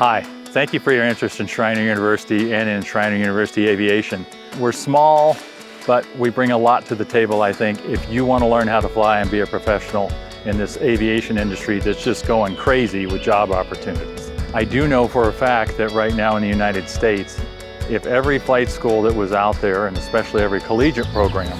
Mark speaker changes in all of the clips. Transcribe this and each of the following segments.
Speaker 1: Hi, thank you for your interest in Schreiner University and in Schreiner University Aviation. We're small, but we bring a lot to the table, I think, if you want to learn how to fly and be a professional in this aviation industry that's just going crazy with job opportunities. I do know for a fact that right now in the United States, if every flight school that was out there, and especially every collegiate program,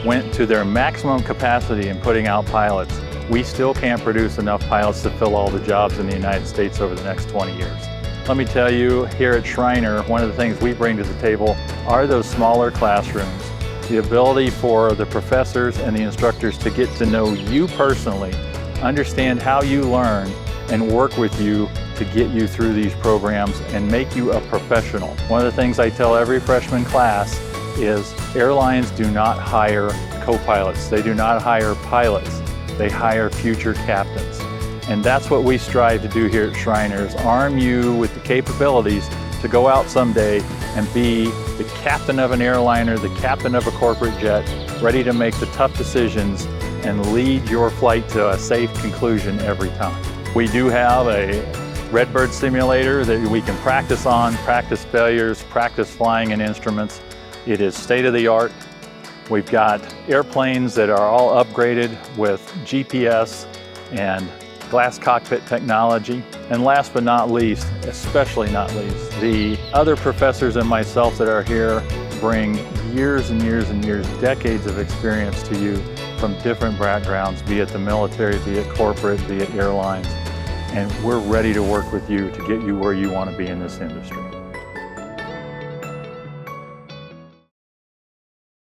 Speaker 1: went to their maximum capacity in putting out pilots, we still can't produce enough pilots to fill all the jobs in the United States over the next 20 years. Let me tell you, here at Schreiner, one of the things we bring to the table are those smaller classrooms, the ability for the professors and the instructors to get to know you personally, understand how you learn, and work with you to get you through these programs and make you a professional. One of the things I tell every freshman class is airlines do not hire co-pilots. They do not hire pilots. They hire future captains. And that's what we strive to do here at Schreiner, is arm you with the capabilities to go out someday and be the captain of an airliner, the captain of a corporate jet, ready to make the tough decisions and lead your flight to a safe conclusion every time. We do have a Redbird simulator that we can practice on, practice failures, practice flying in instruments. It is state-of-the-art. We've got airplanes that are all upgraded with GPS and glass cockpit technology. And last but not least, especially not least, the other professors and myself that are here bring years and years and years, decades of experience to you from different backgrounds, be it the military, be it corporate, be it airlines. And we're ready to work with you to get you where you want to be in this industry.